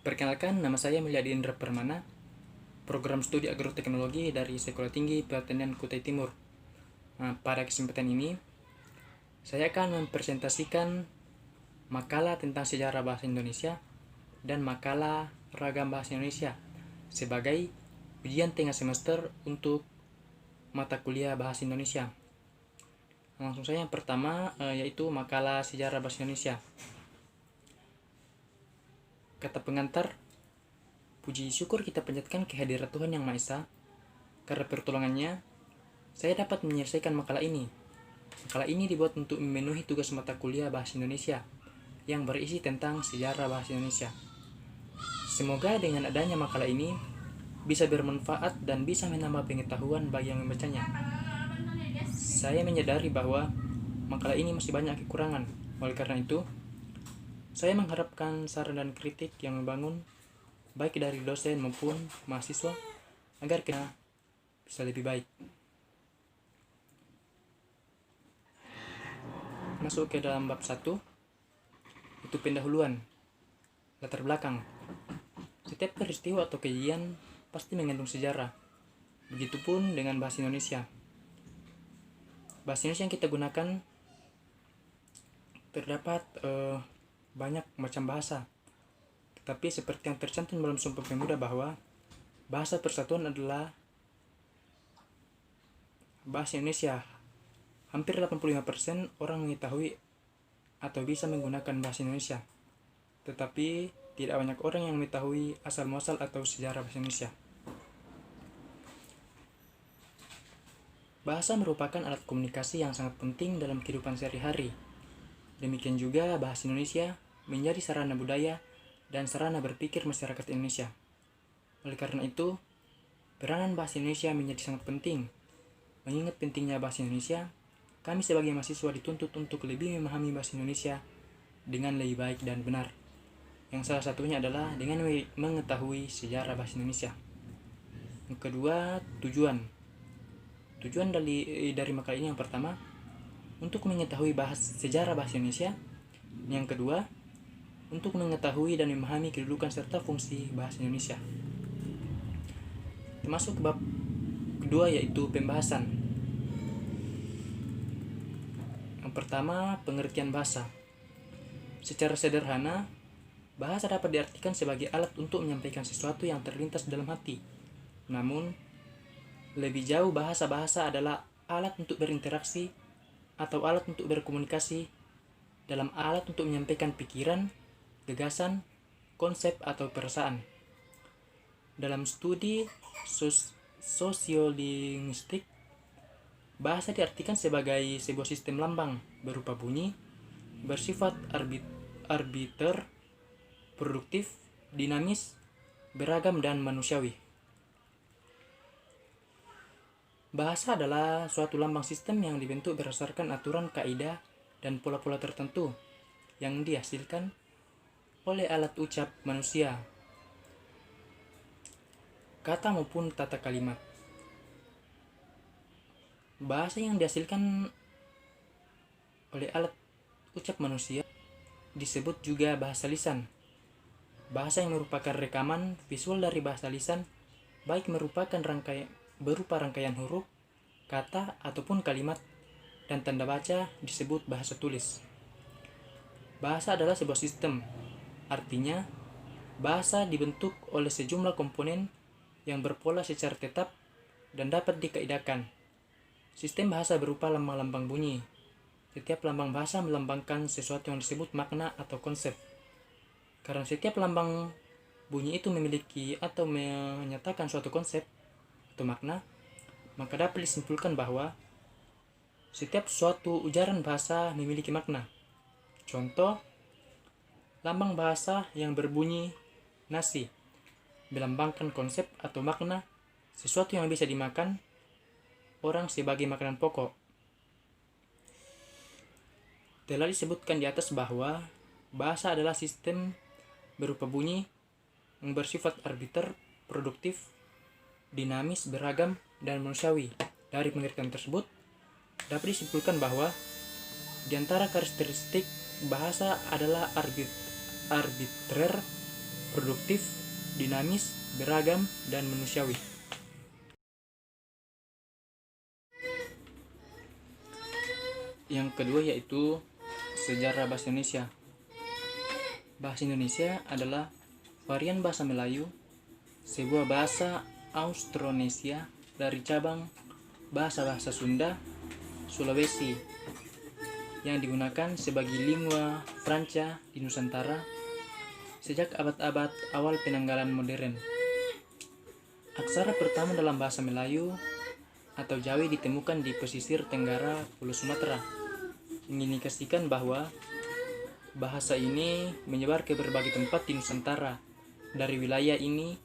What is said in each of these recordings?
Perkenalkan, nama saya Mulyadi Indra Permana, program studi agroteknologi dari Sekolah Tinggi Pertanian Kutai Timur. Pada kesempatan ini, saya akan mempresentasikan makalah tentang sejarah bahasa Indonesia dan makalah ragam bahasa Indonesia sebagai ujian tengah semester untuk mata kuliah bahasa Indonesia. Langsung saja yang pertama, yaitu makalah sejarah bahasa Indonesia. Kata pengantar, puji syukur kita panjatkan kehadirat Tuhan Yang Maha Esa, karena pertolongannya saya dapat menyelesaikan makalah ini. Makalah ini dibuat untuk memenuhi tugas mata kuliah bahasa Indonesia yang berisi tentang sejarah bahasa Indonesia. Semoga dengan adanya makalah ini bisa bermanfaat dan bisa menambah pengetahuan bagi yang membacanya. Saya menyadari bahwa makalah ini masih banyak kekurangan. Oleh karena itu, saya mengharapkan saran dan kritik yang membangun baik dari dosen maupun mahasiswa agar kita bisa lebih baik. Masuk ke dalam bab 1, itu pendahuluan, latar belakang. Setiap peristiwa atau kejadian pasti mengandung sejarah. Begitupun dengan bahasa Indonesia. Bahasa Indonesia yang kita gunakan terdapat banyak macam bahasa. Tetapi seperti yang tercantum dalam Sumpah Pemuda bahwa bahasa persatuan adalah bahasa Indonesia. Hampir 85% orang mengetahui atau bisa menggunakan bahasa Indonesia. Tetapi tidak banyak orang yang mengetahui asal-muasal atau sejarah bahasa Indonesia. Bahasa merupakan alat komunikasi yang sangat penting dalam kehidupan sehari-hari. Demikian juga bahasa Indonesia menjadi sarana budaya dan sarana berpikir masyarakat Indonesia. Oleh karena itu, peranan bahasa Indonesia menjadi sangat penting. Mengingat pentingnya bahasa Indonesia, kami sebagai mahasiswa dituntut untuk lebih memahami bahasa Indonesia dengan lebih baik dan benar. Yang salah satunya adalah dengan mengetahui sejarah bahasa Indonesia. Yang kedua, tujuan. Tujuan dari makalah ini yang pertama, untuk mengetahui sejarah bahasa Indonesia. Yang kedua, untuk mengetahui dan memahami kedudukan serta fungsi bahasa Indonesia. Termasuk bab kedua, yaitu pembahasan. Yang pertama, pengertian bahasa. Secara sederhana, bahasa dapat diartikan sebagai alat untuk menyampaikan sesuatu yang terlintas dalam hati. Namun, lebih jauh bahasa adalah alat untuk berinteraksi atau alat untuk berkomunikasi dalam alat untuk menyampaikan pikiran, gagasan, konsep, atau perasaan. Dalam studi sosiolinguistik, bahasa diartikan sebagai sebuah sistem lambang berupa bunyi, bersifat arbiter, produktif, dinamis, beragam, dan manusiawi. Bahasa adalah suatu lambang sistem yang dibentuk berdasarkan aturan, kaidah, dan pola-pola tertentu yang dihasilkan oleh alat ucap manusia, kata maupun tata kalimat. Bahasa yang dihasilkan oleh alat ucap manusia disebut juga bahasa lisan. Bahasa yang merupakan rekaman visual dari bahasa lisan, baik berupa rangkaian huruf, kata, ataupun kalimat, dan tanda baca disebut bahasa tulis. Bahasa adalah sebuah sistem. Artinya, bahasa dibentuk oleh sejumlah komponen yang berpola secara tetap dan dapat dikaidahkan. Sistem bahasa berupa lambang-lambang bunyi. Setiap lambang bahasa melambangkan sesuatu yang disebut makna atau konsep. Karena setiap lambang bunyi itu memiliki atau menyatakan suatu konsep atau makna, maka dapat disimpulkan bahwa setiap suatu ujaran bahasa memiliki makna. Contoh, lambang bahasa yang berbunyi nasi melambangkan konsep atau makna sesuatu yang bisa dimakan orang sebagai makanan pokok. Telah disebutkan di atas bahwa bahasa adalah sistem berupa bunyi yang bersifat arbiter, produktif, dinamis, beragam, dan manusiawi. Dari pengertian tersebut, dapat disimpulkan bahwa di antara karakteristik bahasa adalah arbitrer, produktif, dinamis, beragam, dan manusiawi. Yang kedua yaitu sejarah bahasa Indonesia. Bahasa Indonesia adalah varian bahasa Melayu, sebuah bahasa Austronesia dari cabang bahasa-bahasa Sunda, Sulawesi, yang digunakan sebagai lingua franca di Nusantara sejak abad-abad awal penanggalan modern. Aksara pertama dalam bahasa Melayu atau Jawi ditemukan di pesisir tenggara Pulau Sumatera, mengindikasikan bahwa bahasa ini menyebar ke berbagai tempat di Nusantara. Dari wilayah ini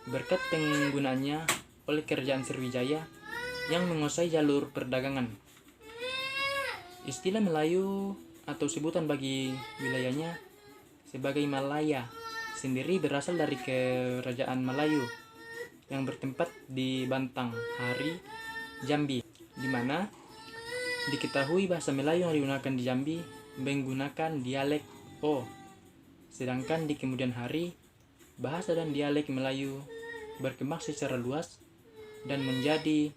berkat penggunaannya oleh kerajaan Sriwijaya yang menguasai jalur perdagangan. Istilah Melayu atau sebutan bagi wilayahnya sebagai Malaya sendiri berasal dari kerajaan Melayu yang bertempat di Bantang, Hari, Jambi, di mana diketahui bahasa Melayu yang digunakan di Jambi menggunakan dialek O. Sedangkan di kemudian hari, bahasa dan dialek Melayu berkembang secara luas dan menjadi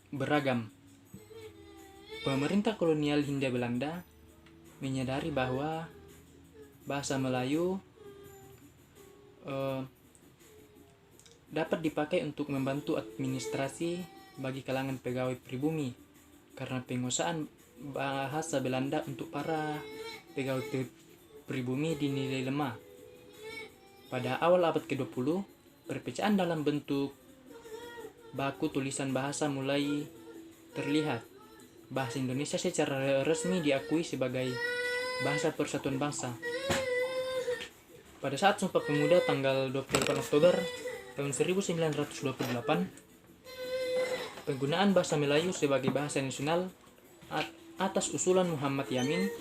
beragam. Pemerintah kolonial Hindia Belanda menyadari bahwa bahasa Melayu dapat dipakai untuk membantu administrasi bagi kalangan pegawai pribumi karena penguasaan bahasa Belanda untuk para pegawai pribumi dinilai lemah. Pada awal abad ke-20, perpecahan dalam bentuk baku tulisan bahasa mulai terlihat. Bahasa Indonesia secara resmi diakui sebagai bahasa persatuan bangsa pada saat Sumpah Pemuda tanggal 28 Oktober tahun 1928. Penggunaan bahasa Melayu sebagai bahasa nasional atas usulan Muhammad Yamin,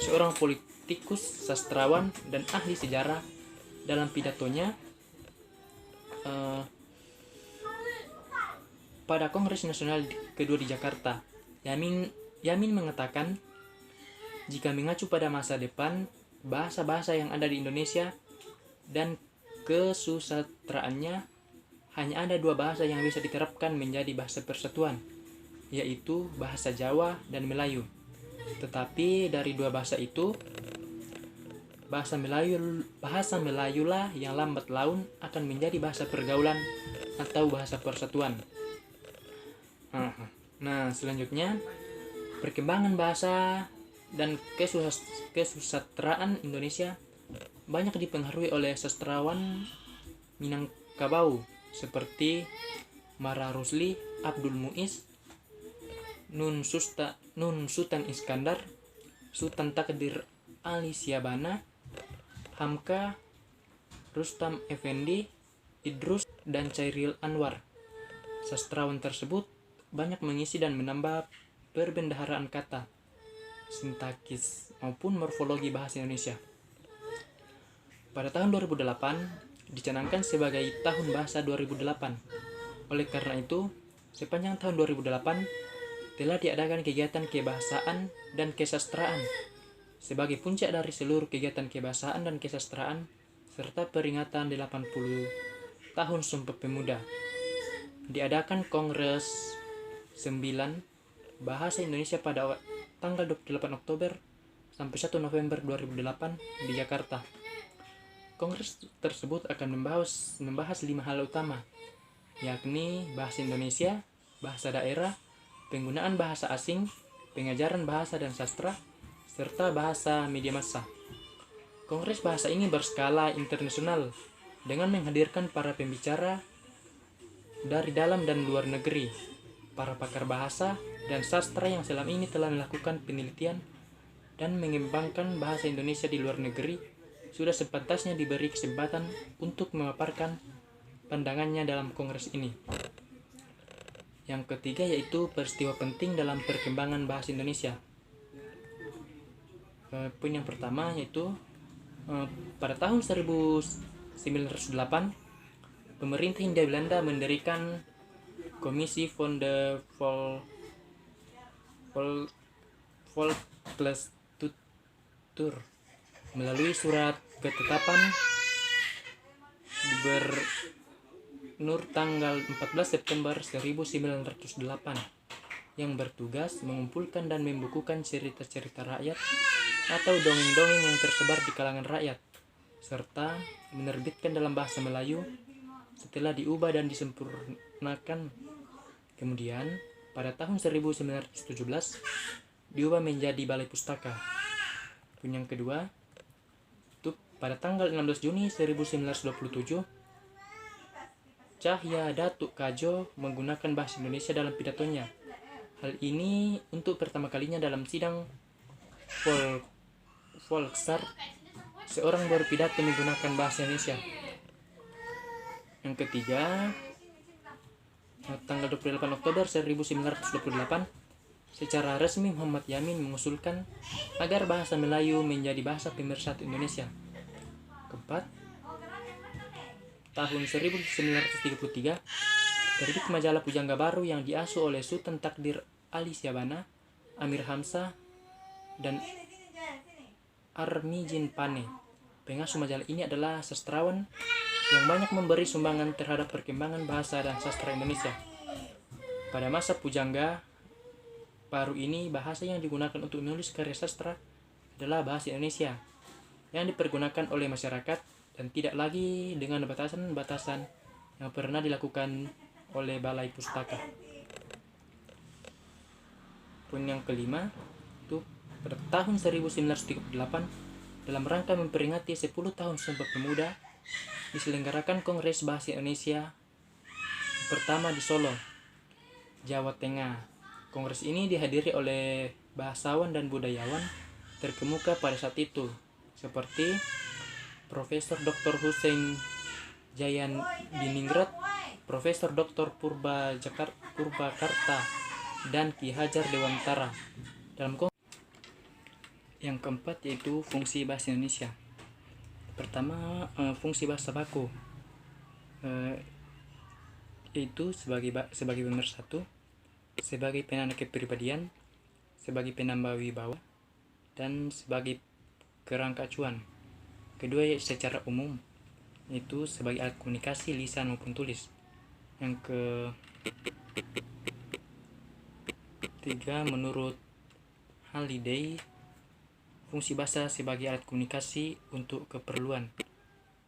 seorang politikus, sastrawan, dan ahli sejarah, dalam pidatonya pada Kongres Nasional kedua di Jakarta. Yamin mengatakan, jika mengacu pada masa depan, bahasa-bahasa yang ada di Indonesia dan kesusastraannya, hanya ada dua bahasa yang bisa diterapkan menjadi bahasa persatuan, yaitu bahasa Jawa dan Melayu. Tetapi dari dua bahasa itu, bahasa Melayulah yang lambat laun akan menjadi bahasa pergaulan atau bahasa persatuan. Nah, selanjutnya perkembangan bahasa dan kesusastraan Indonesia banyak dipengaruhi oleh sastrawan Minangkabau seperti Mara Rusli, Abdul Muiz, Nun Sultan Iskandar, Sultan Takdir Ali Syabana, Hamka, Rustam Effendi, Idrus, dan Chairil Anwar. Sastrawan tersebut banyak mengisi dan menambah perbendaharaan kata, sintaksis, maupun morfologi bahasa Indonesia. Pada tahun 2008 dicanangkan sebagai Tahun Bahasa 2008. Oleh karena itu, sepanjang tahun 2008 telah diadakan kegiatan kebahasaan dan kesastraan sebagai puncak dari seluruh kegiatan kebahasaan dan kesastraan serta peringatan 80 tahun Sumpah Pemuda. Diadakan Kongres 9 Bahasa Indonesia pada tanggal 28 Oktober sampai 1 November 2008 di Jakarta. Kongres tersebut akan membahas 5 hal utama, yakni bahasa Indonesia, bahasa daerah, penggunaan bahasa asing, pengajaran bahasa dan sastra, serta bahasa media massa. Kongres bahasa ini berskala internasional dengan menghadirkan para pembicara dari dalam dan luar negeri, para pakar bahasa dan sastra yang selama ini telah melakukan penelitian dan mengembangkan bahasa Indonesia di luar negeri sudah sepantasnya diberi kesempatan untuk memaparkan pandangannya dalam kongres ini. Yang ketiga yaitu peristiwa penting dalam perkembangan bahasa Indonesia. Poin yang pertama yaitu pada tahun 1908 pemerintah Hindia Belanda mendirikan Komisi van de Volkskultuur melalui surat ketetapan Gubernur tanggal 14 September 1908 yang bertugas mengumpulkan dan membukukan cerita-cerita rakyat atau dongeng-dongeng yang tersebar di kalangan rakyat, serta menerbitkan dalam bahasa Melayu setelah diubah dan disempurnakan. Kemudian, pada tahun 1917, diubah menjadi Balai Pustaka. Yang kedua, itu pada tanggal 16 Juni 1927, Cahya Datuk Kadjo menggunakan bahasa Indonesia dalam pidatonya. Hal ini untuk pertama kalinya dalam sidang Volksart, seorang berpidato menggunakan bahasa Indonesia. Yang ketiga, tanggal 28 Oktober 1928, secara resmi Muhammad Yamin mengusulkan agar bahasa Melayu menjadi bahasa pemersatu Indonesia. Keempat, tahun 1933, terbit majalah Pujangga Baru yang diasuh oleh Sultan Takdir Ali Syabana, Amir Hamzah, dan Armijin Pane. Pengasuh majalah ini adalah sastrawan yang banyak memberi sumbangan terhadap perkembangan bahasa dan sastra Indonesia. Pada masa Pujangga Baru ini, bahasa yang digunakan untuk menulis karya sastra adalah bahasa Indonesia yang dipergunakan oleh masyarakat dan tidak lagi dengan batasan-batasan yang pernah dilakukan oleh Balai Pustaka. Poin yang kelima, itu pada tahun 1938, dalam rangka memperingati 10 tahun Sumpah Pemuda, diselenggarakan Kongres Bahasa Indonesia pertama di Solo, Jawa Tengah. Kongres ini dihadiri oleh bahasawan dan budayawan terkemuka pada saat itu, seperti Profesor Dr. Hussein Jayan Diningrat, Profesor Dr. Purbakarta, dan Ki Hajar Dewantara. Yang keempat yaitu fungsi bahasa Indonesia. Pertama, fungsi bahasa baku, yaitu sebagai pemersatu, sebagai penanda kepribadian, sebagai penambah wibawa, dan sebagai kerangka acuan. Kedua, secara umum, yaitu sebagai alat komunikasi lisan maupun tulis. Yang ketiga, menurut Halliday, fungsi bahasa sebagai alat komunikasi untuk keperluan.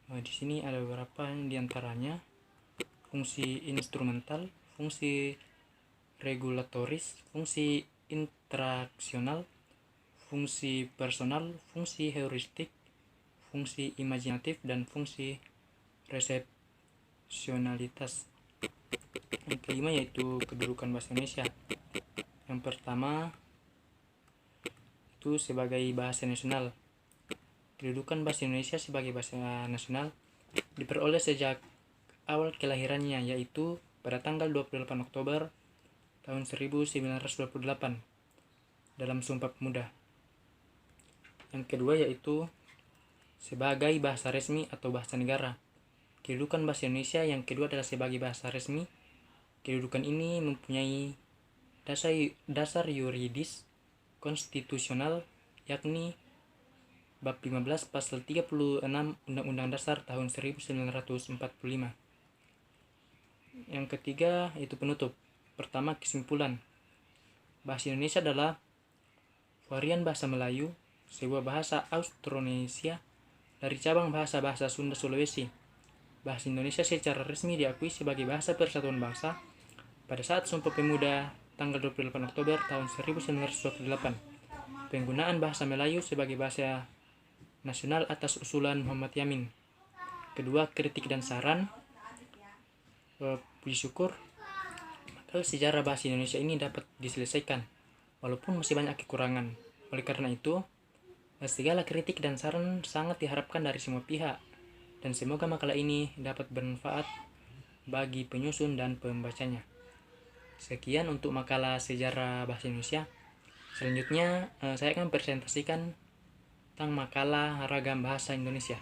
Di sini ada beberapa diantaranya: fungsi instrumental, fungsi regulatoris, fungsi interaksional, fungsi personal, fungsi heuristik, fungsi imajinatif, dan fungsi resepsionalitas. Yang kelima yaitu kedudukan bahasa Indonesia. Yang pertama itu sebagai bahasa nasional. Kedudukan bahasa Indonesia sebagai bahasa nasional diperoleh sejak awal kelahirannya, yaitu pada tanggal 28 Oktober tahun 1928 dalam Sumpah Pemuda. Yang kedua yaitu sebagai bahasa resmi atau bahasa negara. Kedudukan bahasa Indonesia yang kedua adalah sebagai bahasa resmi. Kedudukan ini mempunyai dasar yuridis konstitusional, yakni Bab 15 Pasal 36 Undang-Undang Dasar tahun 1945. Yang ketiga yaitu penutup. Pertama, kesimpulan. Bahasa Indonesia adalah varian bahasa Melayu, sebuah bahasa Austronesia dari cabang bahasa-bahasa Sunda Sulawesi. Bahasa Indonesia secara resmi diakui sebagai bahasa persatuan bangsa pada saat Sumpah Pemuda tanggal 28 Oktober tahun 1928. Penggunaan bahasa Melayu sebagai bahasa nasional atas usulan Muhammad Yamin. Kedua, kritik dan saran. Puji syukur, maka sejarah bahasa Indonesia ini dapat diselesaikan, walaupun masih banyak kekurangan. Oleh karena itu, segala kritik dan saran sangat diharapkan dari semua pihak, dan semoga makalah ini dapat bermanfaat bagi penyusun dan pembacanya. Sekian untuk makalah sejarah bahasa Indonesia. Selanjutnya, saya akan presentasikan tentang makalah ragam bahasa Indonesia.